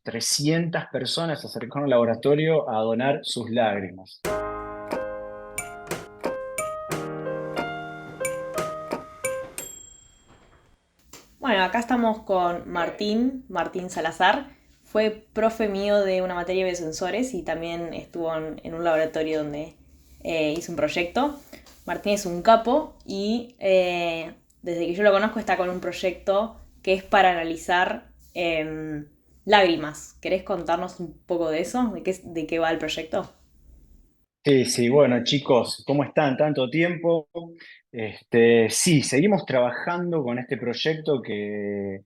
300 personas se acercaron al laboratorio a donar sus lágrimas. Bueno, acá estamos con Martín Salazar. Fue profe mío de una materia de biosensores y también estuvo en un laboratorio donde hizo un proyecto. Martín es un capo y desde que yo lo conozco está con un proyecto que es para analizar lágrimas. ¿Querés contarnos un poco de eso? De qué va el proyecto? Sí, sí, bueno, chicos, ¿cómo están? Tanto tiempo. Sí, seguimos trabajando con este proyecto que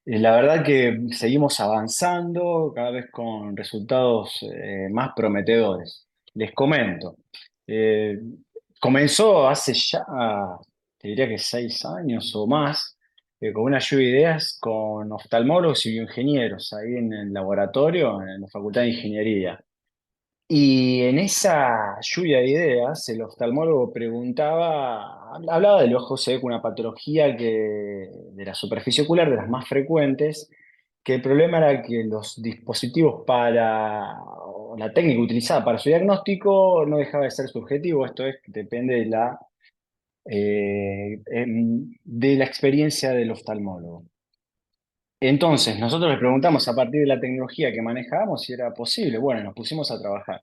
la verdad que seguimos avanzando cada vez con resultados más prometedores. Les comento. eh, Comenzó hace ya, te diría que 6 años o más, con una lluvia de ideas con oftalmólogos y bioingenieros ahí en el laboratorio, en la Facultad de Ingeniería. Y en esa lluvia de ideas, el oftalmólogo hablaba del ojo seco, una patología de la superficie ocular, de las más frecuentes, que el problema era que los dispositivos o la técnica utilizada para su diagnóstico no dejaba de ser subjetivo, esto es, depende de la experiencia del oftalmólogo. Entonces, nosotros le preguntamos a partir de la tecnología que manejábamos si era posible. Bueno, nos pusimos a trabajar.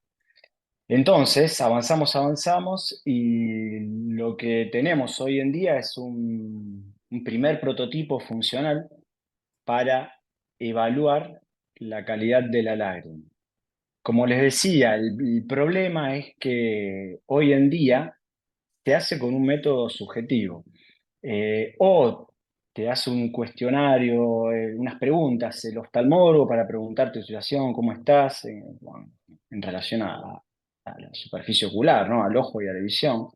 Entonces, avanzamos y lo que tenemos hoy en día es un primer prototipo funcional para evaluar la calidad de la lágrima. Como les decía, el problema es que hoy en día se hace con un método subjetivo. O te hace un cuestionario, unas preguntas, el oftalmólogo para preguntarte tu situación, cómo estás, bueno, en relación a la superficie ocular, ¿no? Al ojo y a la visión.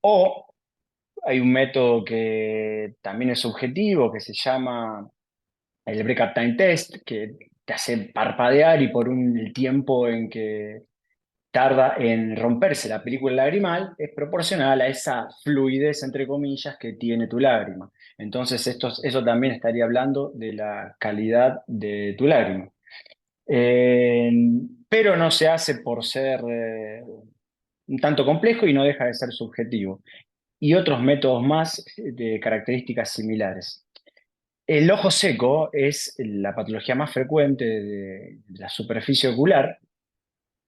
O hay un método que también es subjetivo, que se llama el Breakup Time Test, que te hace parpadear y por el tiempo en que tarda en romperse la película lagrimal es proporcional a esa fluidez, entre comillas, que tiene tu lágrima. Entonces, eso también estaría hablando de la calidad de tu lágrima. Eh, pero no se hace por ser un tanto complejo y no deja de ser subjetivo. Y otros métodos más de características similares. El ojo seco es la patología más frecuente de la superficie ocular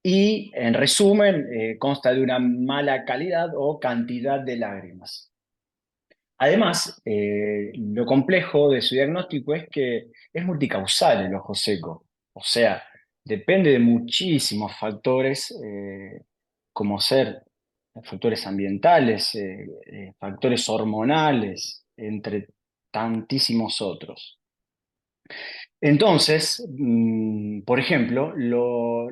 y, en resumen, consta de una mala calidad o cantidad de lágrimas. Además, lo complejo de su diagnóstico es que es multicausal el ojo seco. O sea, depende de muchísimos factores, como ser factores ambientales, factores hormonales, entre tantísimos otros. Entonces, por ejemplo, lo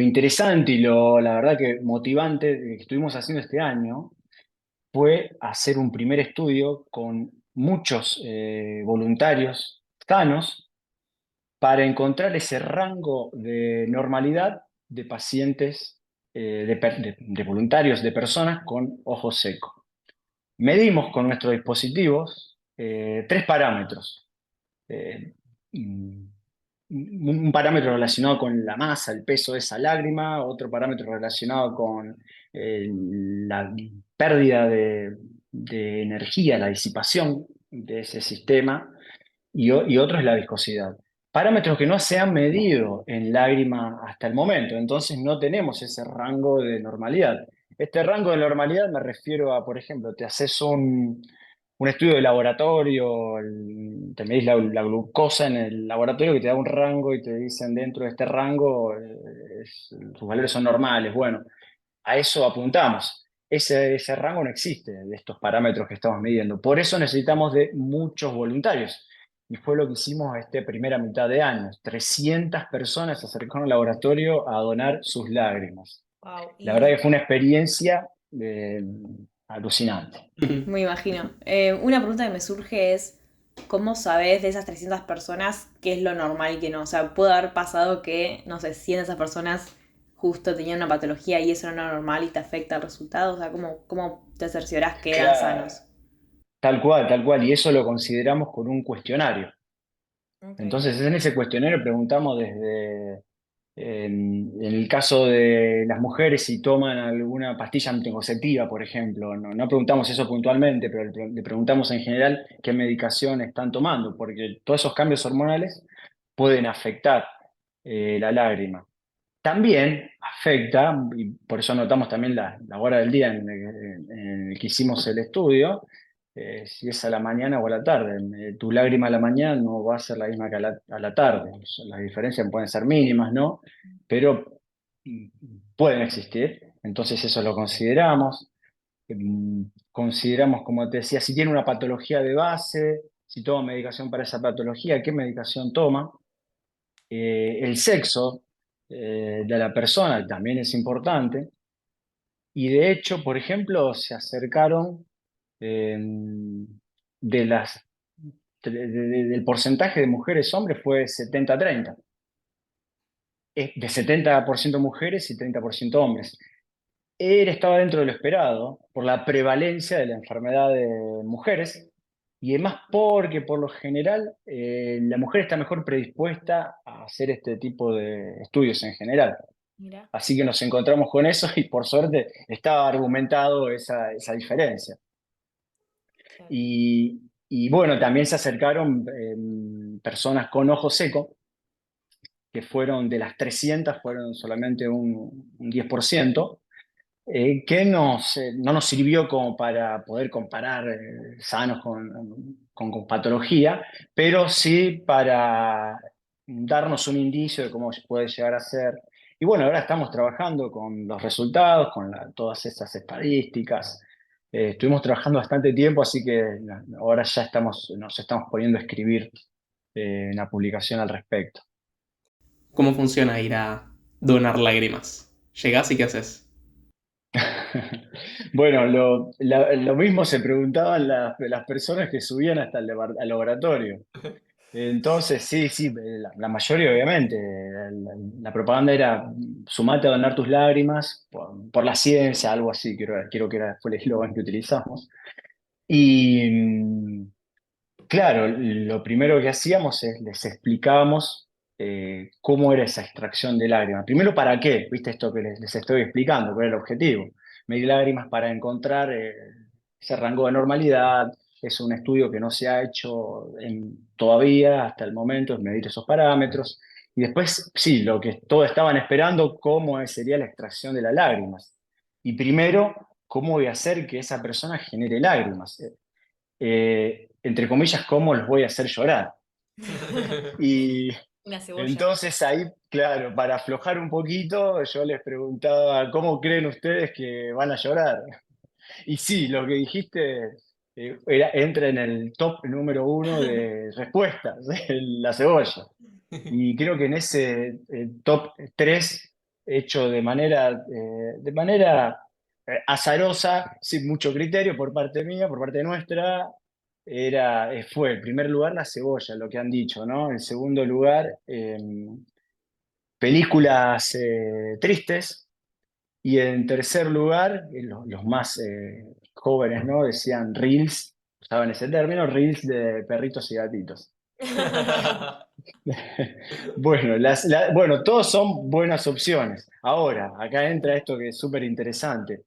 interesante y la verdad que motivante que estuvimos haciendo este año fue hacer un primer estudio con muchos voluntarios sanos para encontrar ese rango de normalidad de pacientes, de voluntarios, de personas con ojo seco. Medimos con nuestros dispositivos tres parámetros. eh, mm, un parámetro relacionado con la masa, el peso de esa lágrima, otro parámetro relacionado con la pérdida de energía, la disipación de ese sistema, y otro es la viscosidad. Parámetros que no se han medido en lágrima hasta el momento, entonces no tenemos ese rango de normalidad. Este rango de normalidad me refiero a, por ejemplo, te haces un estudio de laboratorio, te medís la glucosa en el laboratorio que te da un rango y te dicen dentro de este rango sus valores son normales. Bueno, a eso apuntamos. Ese rango no existe de estos parámetros que estamos midiendo. Por eso necesitamos de muchos voluntarios. Y fue lo que hicimos esta primera mitad de año. 300 personas se acercaron al laboratorio a donar sus lágrimas. Wow. La verdad que fue una experiencia alucinante. Me imagino. Una pregunta que me surge es, ¿cómo sabes de esas 300 personas qué es lo normal y qué no? O sea, puede haber pasado que, no sé, 100 de esas personas justo tenían una patología y eso no era normal y te afecta el resultado. O sea, ¿cómo te cerciorás que eran Claro. sanos? Tal cual, tal cual. Y eso lo consideramos con un cuestionario. Ok. Entonces, en ese cuestionario preguntamos desde, en el caso de las mujeres, si toman alguna pastilla anticonceptiva, por ejemplo. No preguntamos eso puntualmente, pero le preguntamos en general qué medicación están tomando, porque todos esos cambios hormonales pueden afectar la lágrima. También afecta, y por eso anotamos también la hora del día en el que hicimos el estudio, si es a la mañana o a la tarde. Tu lágrima a la mañana no va a ser la misma que a la tarde. Las diferencias pueden ser mínimas, ¿no? Pero mm, pueden existir. Entonces eso lo consideramos. Consideramos, como te decía, si tiene una patología de base, si toma medicación para esa patología, qué medicación toma. El sexo de la persona también es importante. Y de hecho, por ejemplo, se acercaron de del porcentaje de mujeres-hombres fue 70-30. Es de 70% mujeres y 30% hombres. Él estaba dentro de lo esperado por la prevalencia de la enfermedad de mujeres y además porque por lo general la mujer está mejor predispuesta a hacer este tipo de estudios en general. Mira. Así que nos encontramos con eso y por suerte estaba argumentado esa diferencia. Claro. Y bueno, también se acercaron personas con ojo seco, que fueron de las 300, fueron solamente un 10%, que no nos sirvió como para poder comparar sanos con patología, pero sí para darnos un indicio de cómo puede llegar a ser. Y bueno, ahora estamos trabajando con los resultados, con todas esas estadísticas. Estuvimos trabajando bastante tiempo, así que ahora ya nos estamos poniendo a escribir una publicación al respecto. ¿Cómo funciona ir a donar lágrimas? ¿Llegás y qué haces? Bueno, lo mismo se preguntaban las personas que subían hasta al laboratorio. Entonces, sí, sí, la mayoría obviamente. La propaganda era sumate a donar tus lágrimas por la ciencia, algo así, quiero que fue el eslogan que utilizamos. Y claro, lo primero que hacíamos es les explicábamos cómo era esa extracción de lágrimas. Primero, ¿para qué? ¿Viste esto que les estoy explicando? ¿Cuál era el objetivo? Medir lágrimas para encontrar ese rango de normalidad. Es un estudio que no se ha hecho todavía hasta el momento, es medir esos parámetros. Y después, sí, lo que todos estaban esperando, cómo sería la extracción de las lágrimas. Y primero, ¿cómo voy a hacer que esa persona genere lágrimas? Entre comillas, ¿cómo los voy a hacer llorar? Y Una cebolla. entonces ahí, claro, para aflojar un poquito, yo les preguntaba, ¿cómo creen ustedes que van a llorar? Y sí, lo que dijiste entra en el top número uno de respuestas, la cebolla. Y creo que en ese top 3 hecho de manera azarosa, sin mucho criterio por parte mía, por parte nuestra, fue en primer lugar la cebolla, lo que han dicho, ¿no? En segundo lugar, películas tristes. Y en tercer lugar, los más jóvenes, ¿no? Decían reels, usaban ese término, reels de perritos y gatitos. Bueno, bueno, todos son buenas opciones. Ahora, acá entra esto que es súper interesante.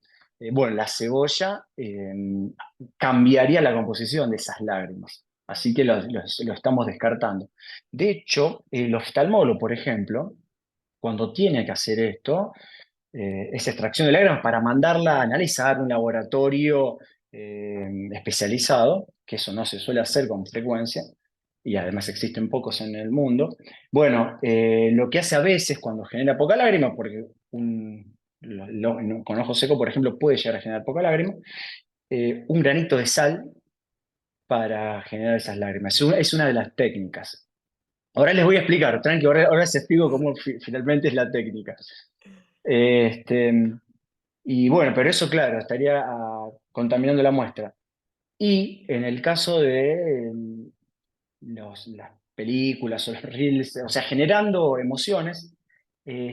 Bueno, la cebolla cambiaría la composición de esas lágrimas, así que lo estamos descartando. De hecho, el oftalmólogo, por ejemplo, cuando tiene que hacer esto, esa extracción de lágrimas para mandarla a analizar un laboratorio especializado, que eso no se suele hacer con frecuencia, y además existen pocos en el mundo. Bueno, lo que hace a veces cuando genera poca lágrima, porque con ojo seco, por ejemplo, puede llegar a generar poca lágrima, un granito de sal para generar esas lágrimas. Es una de las técnicas. Ahora les voy a explicar, tranqui, ahora les explico cómo finalmente es la técnica. Este, y bueno, pero eso, claro, estaría contaminando la muestra. Y en el caso de las películas o los reels, o sea, generando emociones,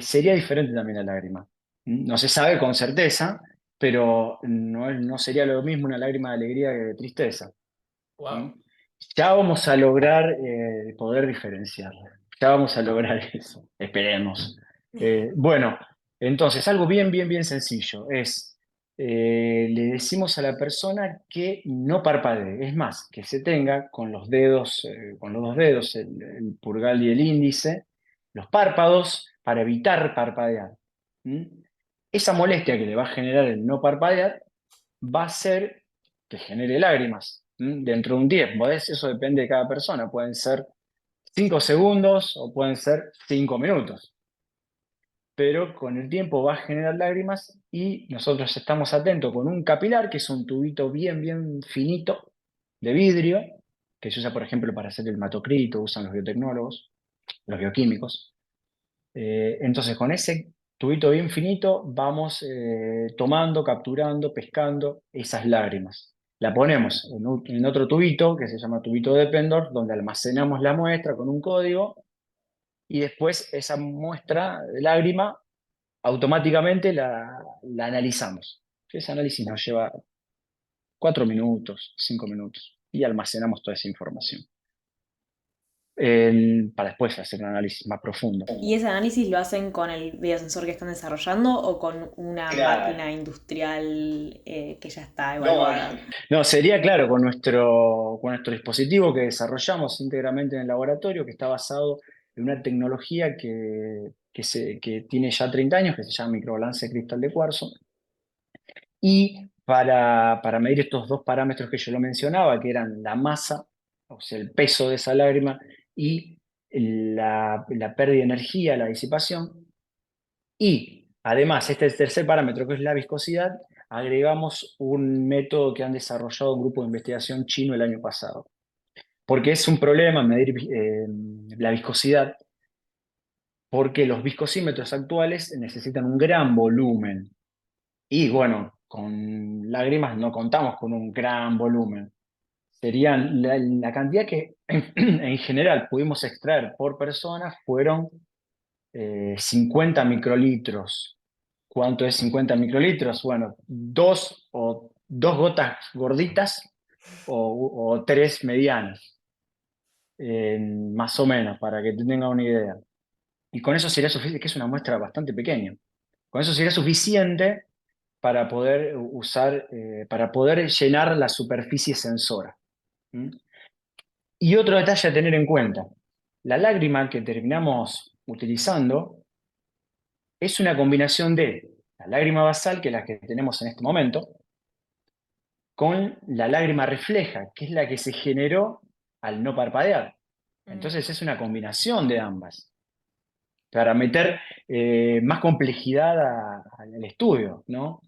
sería diferente también la lágrima. No se sabe con certeza, pero no sería lo mismo una lágrima de alegría que de tristeza. ¿Mm? Wow. Ya vamos a lograr poder diferenciarlo. Ya vamos a lograr eso. Esperemos. Bueno, entonces, algo bien, bien, bien sencillo. Le decimos a la persona que no parpadee. Es más, que se tenga con los dedos, con los dos dedos, el pulgar y el índice, los párpados para evitar parpadear. ¿Mm? Esa molestia que le va a generar el no parpadear va a ser que genere lágrimas dentro de un tiempo. Eso depende de cada persona. Pueden ser 5 segundos o pueden ser 5 minutos. Pero con el tiempo va a generar lágrimas y nosotros estamos atentos con un capilar, que es un tubito bien, bien finito de vidrio, que se usa, por ejemplo, para hacer el hematocrito, usan los biotecnólogos, los bioquímicos. Entonces, con ese tubito bien finito vamos tomando, capturando, pescando esas lágrimas. La ponemos en otro tubito, que se llama tubito de Pendorf, donde almacenamos la muestra con un código y después esa muestra de lágrima automáticamente la analizamos. Ese análisis nos lleva 4 minutos, 5 minutos y almacenamos toda esa información para después hacer un análisis más profundo. ¿Y ese análisis lo hacen con el biosensor que están desarrollando o con una Claro. máquina industrial que ya está No, no. evaluada? No, sería claro con nuestro dispositivo que desarrollamos íntegramente en el laboratorio, que está basado en una tecnología que tiene ya 30 años, que se llama microbalance de cristal de cuarzo. Y para medir estos dos parámetros que yo lo mencionaba, que eran la masa, o sea, el peso de esa lágrima, y la pérdida de energía, la disipación, y además, este tercer parámetro, que es la viscosidad, agregamos un método que han desarrollado un grupo de investigación chino el año pasado. Porque es un problema medir la viscosidad, porque los viscosímetros actuales necesitan un gran volumen. Y bueno, con lágrimas no contamos con un gran volumen. Serían la cantidad que en general pudimos extraer por persona fueron 50 microlitros. ¿Cuánto es 50 microlitros? Bueno, dos gotas gorditas o tres medianas, más o menos, para que te tenga una idea. Y con eso sería suficiente, que es una muestra bastante pequeña. Con eso sería suficiente para poder para poder llenar la superficie sensora. ¿Mm? Y otro detalle a tener en cuenta, la lágrima que terminamos utilizando es una combinación de la lágrima basal, que es la que tenemos en este momento, con la lágrima refleja, que es la que se generó al no parpadear. Mm. Entonces es una combinación de ambas, para meter más complejidad al estudio, ¿no?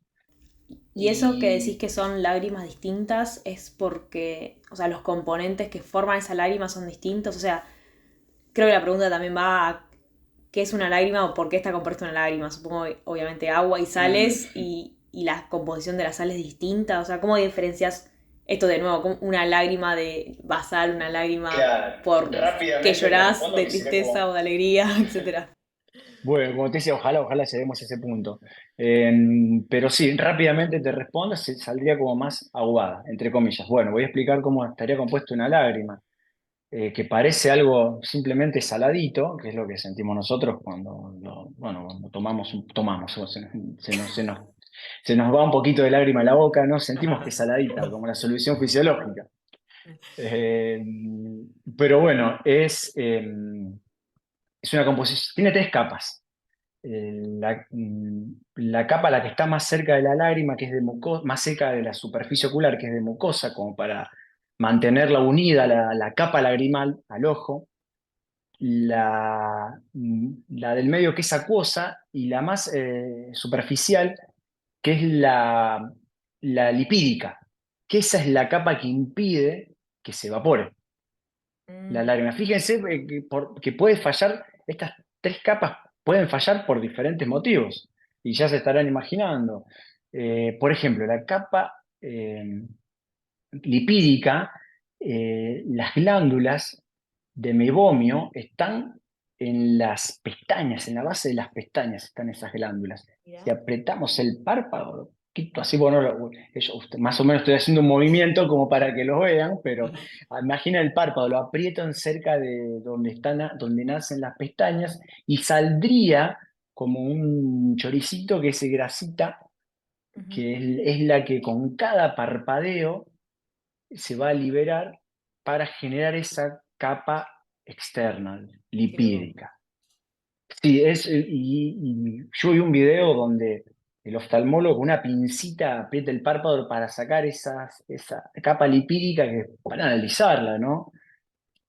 Y eso que decís Y que son lágrimas distintas es porque, o sea, los componentes que forman esa lágrima son distintos. O sea, creo que la pregunta también va a qué es una lágrima o por qué está compuesta una lágrima. Supongo que obviamente agua y sales mm, y la composición de la sal es distinta. O sea, ¿cómo diferencias esto de nuevo? Como una lágrima de basal, una lágrima claro, por que rápidamente te llorás respondo de que sería tristeza como, o de alegría, etcétera. bueno, como te decía, ojalá lleguemos a ese punto. Eh, pero sí, rápidamente te respondo, saldría como más aguada, entre comillas. Bueno, voy a explicar cómo estaría compuesta una lágrima, que parece algo simplemente saladito, que es lo que sentimos nosotros cuando tomamos, o se nos va un poquito de lágrima a la boca, ¿no? Sentimos que es saladita, como la solución fisiológica. Eh, pero bueno, es una composición, tiene tres capas. La capa, la que está más cerca de la lágrima, que es de mucosa, más cerca de la superficie ocular, que es de mucosa, como para mantenerla unida, la capa lagrimal al ojo. La del medio, que es acuosa, y la más superficial, que es la lipídica, que esa es la capa que impide que se evapore la Mm. lágrima. Fíjense que puede fallar, estas tres capas pueden fallar por diferentes motivos, y ya se estarán imaginando. Por ejemplo, la capa lipídica, las glándulas de mebomio están en las pestañas, en la base de las pestañas están esas glándulas. Si Mirá. apretamos el párpado, poquito así, bueno, más o menos estoy haciendo un movimiento como para que lo vean, pero imagina el párpado, lo aprietan cerca de donde donde nacen las pestañas y saldría como un choricito que es grasita, Ujú. que es la que con cada parpadeo se va a liberar para generar esa capa externa, Qué loco. lipídica. Sí, y yo vi un video donde el oftalmólogo con una pincita aprieta el párpado para sacar esa capa lipídica que, para analizarla, ¿no?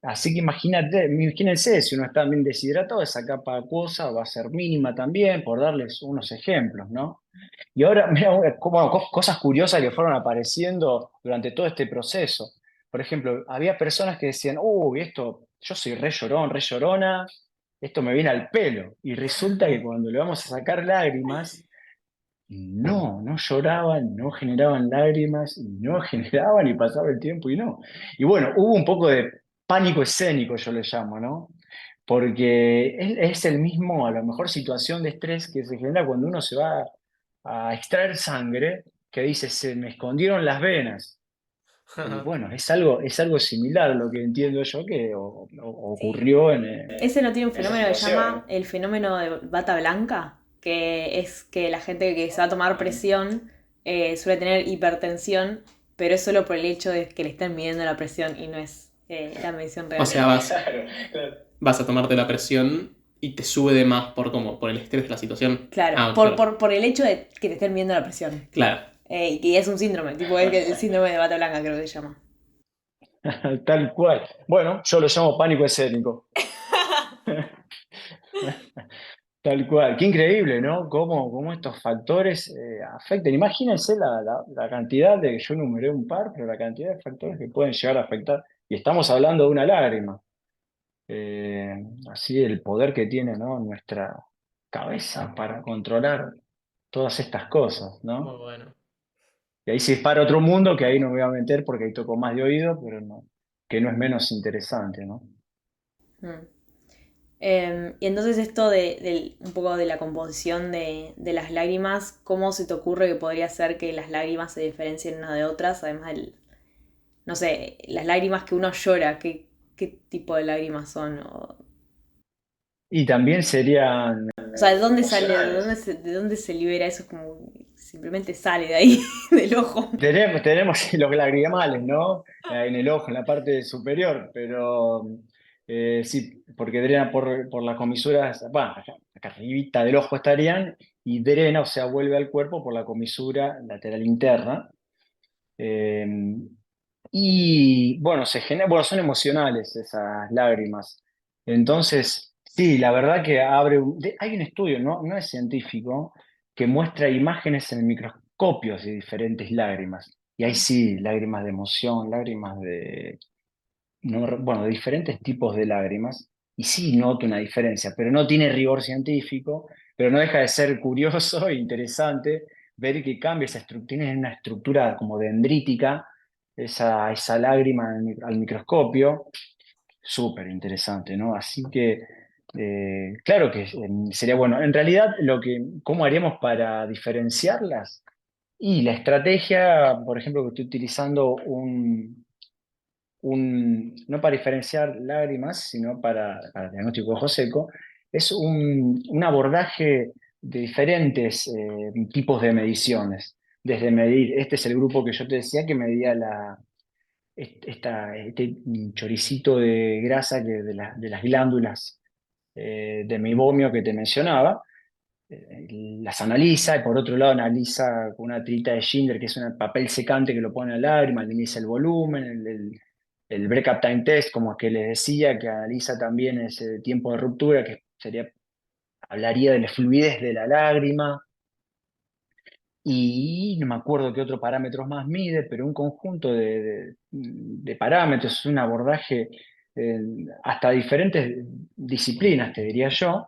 Así que imagínense, si uno está bien deshidratado, esa capa acuosa va a ser mínima también, por darles unos ejemplos, ¿no? Y ahora, mira, como cosas curiosas que fueron apareciendo durante todo este proceso. Por ejemplo, había personas que decían, uy, esto, yo soy re llorón, re llorona, esto me viene al pelo. Y resulta que cuando le vamos a sacar lágrimas, no lloraban, no generaban lágrimas, no generaban y pasaba el tiempo y no. Y bueno, hubo un poco de pánico escénico, yo le llamo, ¿no? Porque es el mismo, a lo mejor, situación de estrés que se genera cuando uno se va a extraer sangre, que dice, se me escondieron las venas. Y bueno, es algo similar a lo que entiendo yo que Sí. ocurrió Ese no tiene un en esa fenómeno que se situación. llama el fenómeno de bata blanca, que es que la gente que se va a tomar presión suele tener hipertensión, pero es solo por el hecho de que le están midiendo la presión y no es la medición O real. sea, Claro, claro. vas a tomarte la presión y te sube de más por como, por el estrés de la situación. Claro, Ah, claro. por el hecho de que te estén midiendo la presión. Claro. Y es un síndrome, tipo el síndrome de bata blanca creo que se llama. Tal cual. Bueno, yo lo llamo pánico escénico. Tal cual. Qué increíble, ¿no? Cómo estos factores afectan. Imagínense la cantidad de, yo enumeré un par, pero la cantidad de factores que pueden llegar a afectar. Y estamos hablando de una lágrima. Eh, Así el poder que tiene, ¿no? Nuestra cabeza para controlar todas estas cosas, Muy ¿no? bueno. Y ahí se dispara otro mundo que ahí no me voy a meter porque ahí toco más de oído, pero no, que no es menos interesante, ¿no? Mm. Y entonces esto un poco de la composición de las lágrimas, ¿cómo se te ocurre que podría ser que las lágrimas se diferencien unas de otras? Además del, no sé, las lágrimas que uno llora, ¿qué tipo de lágrimas son? Y también serían O sea, ¿de dónde sale, emocionales. de dónde se libera eso? Es como simplemente sale de ahí, del ojo. Tenemos los lagrimales, ¿no? En el ojo, en la parte superior, pero sí, porque drena por las comisuras, bueno, acá arribita del ojo estarían, y drena, o sea, vuelve al cuerpo por la comisura lateral interna. Eh, y bueno, bueno, son emocionales esas lágrimas. Entonces, sí, la verdad que hay un estudio, ¿no? No es científico, que muestra imágenes en microscopios de diferentes lágrimas. Y hay sí, lágrimas de emoción, lágrimas de, bueno, de diferentes tipos de lágrimas. Y sí noto una diferencia, pero no tiene rigor científico, pero no deja de ser curioso e interesante ver que cambia esa estructura, tiene una estructura como dendrítica, esa lágrima al microscopio, súper interesante, ¿no? Así que, claro que sería bueno. En realidad, ¿cómo haríamos para diferenciarlas? Y la estrategia, por ejemplo, que estoy utilizando no para diferenciar lágrimas, sino para diagnóstico de ojo seco, es un abordaje de diferentes tipos de mediciones. Desde medir, este es el grupo que yo te decía que medía este choricito de grasa de las glándulas de mibomio que te mencionaba, las analiza y por otro lado analiza con una tirita de Schindler, que es un papel secante que lo pone al lágrima, le mide el volumen, el breakup time test, como que les decía, que analiza también ese tiempo de ruptura, que hablaría de la fluidez de la lágrima, y no me acuerdo qué otro parámetros más mide, pero un conjunto de parámetros, un abordaje eh, hasta diferentes disciplinas, te diría yo,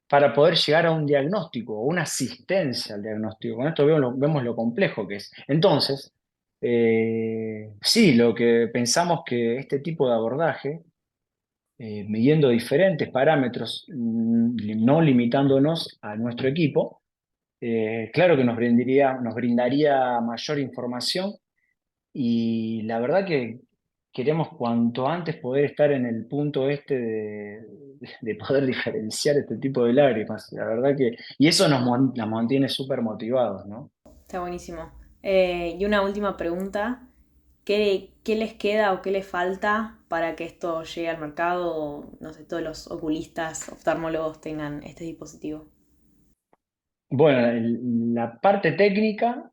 para poder llegar a un diagnóstico o una asistencia al diagnóstico. Con esto vemos lo complejo que es. Entonces, sí, lo que pensamos que este tipo de abordaje, midiendo diferentes parámetros, no limitándonos a nuestro equipo, claro que nos brindaría mayor información y la verdad que queremos cuanto antes poder estar en el punto este de poder diferenciar este tipo de lágrimas. La verdad que, y eso nos mantiene súper motivados, ¿no? Está buenísimo. Y una última pregunta. ¿Qué les queda o qué les falta para que esto llegue al mercado o, no sé, todos los oculistas, oftalmólogos tengan este dispositivo? Bueno, la parte técnica,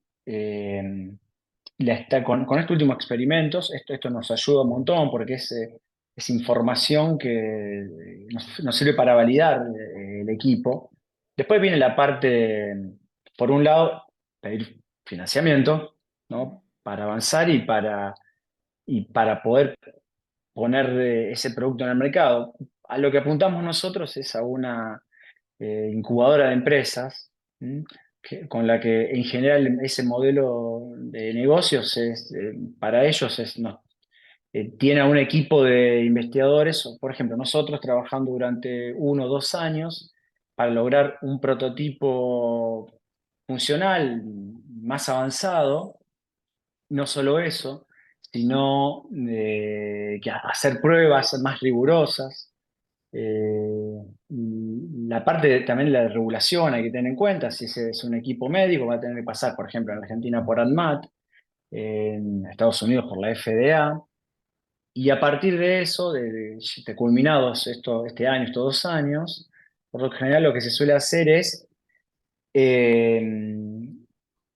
con este último experimentos, esto nos ayuda un montón porque es información que nos sirve para validar el equipo. Después viene la parte, por un lado, pedir financiamiento, ¿no? Para avanzar y para poder poner ese producto en el mercado. A lo que apuntamos nosotros es a una incubadora de empresas, ¿m? Con la que en general ese modelo de negocios para ellos tiene a un equipo de investigadores, o, por ejemplo, nosotros trabajando durante 1 o 2 años para lograr un prototipo funcional más avanzado, no solo eso, sino que hacer pruebas más rigurosas. La parte también de la regulación hay que tener en cuenta, si ese es un equipo médico, va a tener que pasar, por ejemplo, en Argentina por ANMAT, en Estados Unidos por la FDA, y a partir de eso, de culminados este año, estos 2 años, por lo general lo que se suele hacer es eh,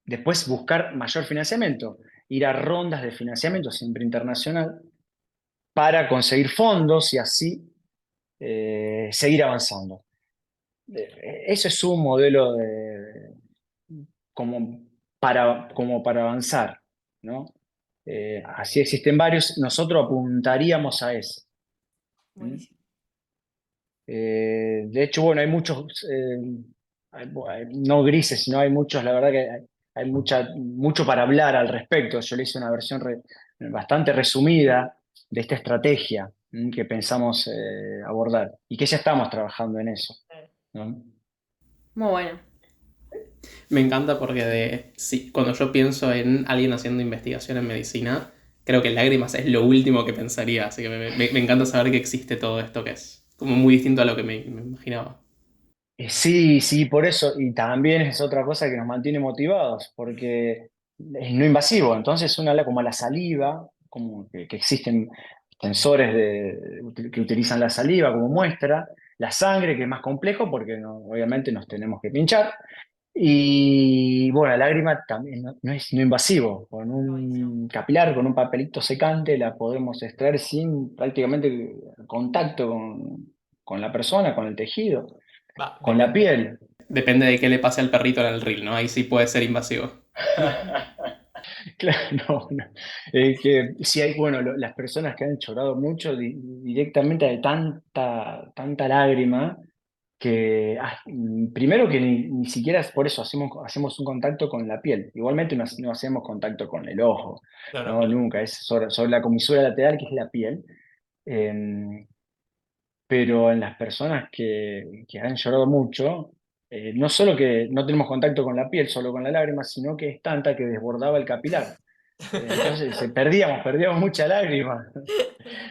después buscar mayor financiamiento, ir a rondas de financiamiento, siempre internacional, para conseguir fondos y así seguir avanzando. Eso es un modelo como como para avanzar, ¿no? Así existen varios, nosotros apuntaríamos a ese. ¿Mm? Buenísimo. De hecho, bueno, hay muchos, no grises, sino hay muchos, la verdad que hay mucho para hablar al respecto. Yo le hice una versión bastante resumida de esta estrategia que pensamos abordar y que ya estamos trabajando en eso, ¿no? Muy bueno. Me encanta porque sí, cuando yo pienso en alguien haciendo investigación en medicina, creo que lágrimas es lo último que pensaría. Así que me encanta saber que existe todo esto que es como muy distinto a lo que me imaginaba. Sí, sí, por eso, y también es otra cosa que nos mantiene motivados, porque es no invasivo, entonces como la saliva, como que existen sensores que utilizan la saliva como muestra, la sangre, que es más complejo porque obviamente nos tenemos que pinchar, y bueno, la lágrima también no es no invasivo, con Buenísimo. un capilar, con un papelito secante, la podemos extraer sin prácticamente contacto con la persona, con el tejido, Va, con la piel. depende de qué le pase al perrito en el reel, ¿no? Ahí sí puede ser invasivo. Claro, no, no. Que si hay, bueno, las personas que han llorado mucho directamente de tanta lágrima, que primero que ni siquiera es por eso hacemos un contacto con la piel. Igualmente no hacemos contacto con el ojo, No, no, no, claro. nunca, es sobre la comisura lateral que es la piel. Eh, pero en las personas que han llorado mucho, no solo que no tenemos contacto con la piel, solo con la lágrima, sino que es tanta que desbordaba el capilar. Entonces perdíamos mucha lágrima.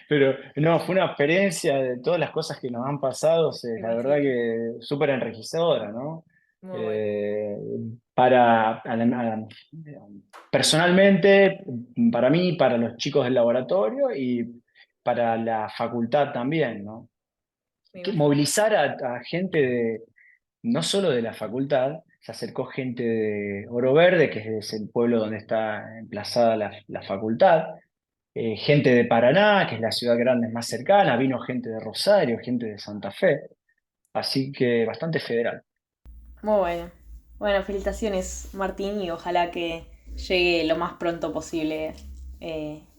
Pero no, fue una experiencia de todas las cosas que nos han pasado, Me la verdad imagino. que súper enriquecedora, ¿no? Muy bueno. Eh, personalmente, para mí, para los chicos del laboratorio y para la facultad también, ¿no? Me Que imagino. movilizar a gente no solo de la facultad, se acercó gente de Oro Verde, que es el pueblo donde está emplazada la facultad, gente de Paraná, que es la ciudad grande más cercana, vino gente de Rosario, gente de Santa Fe, así que bastante federal. Muy bueno. Bueno, felicitaciones, Martín, y ojalá que llegue lo más pronto posible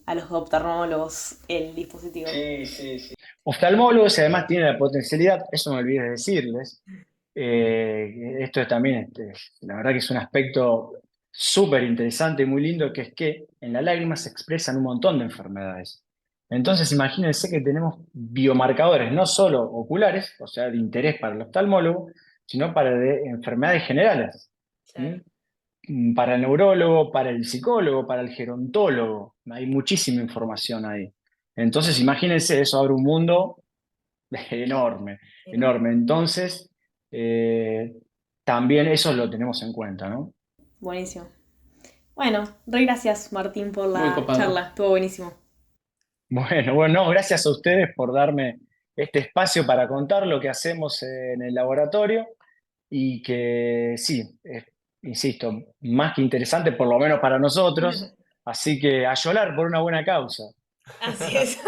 a los oftalmólogos el dispositivo. Sí, sí, sí. Oftalmólogos y además tiene la potencialidad, eso me olvidé de decirles, esto también, la verdad que es un aspecto súper interesante y muy lindo, que es que en la lágrima se expresan un montón de enfermedades. Entonces imagínense que tenemos biomarcadores no solo oculares, o sea, de interés para el oftalmólogo, sino para de enfermedades generales. Claro. Para el neurólogo, para el psicólogo, para el gerontólogo. Hay muchísima información ahí. Entonces, imagínense, eso abre un mundo enorme, Enorme. enorme. Entonces, eh, también eso lo tenemos en cuenta, ¿no? Buenísimo. Bueno, re gracias Martín por Muy la copado. charla, estuvo buenísimo. Bueno, bueno, no, gracias a ustedes por darme este espacio para contar lo que hacemos en el laboratorio y que sí, insisto, más que interesante, por lo menos para nosotros. Así que a llorar por una buena causa. Así es.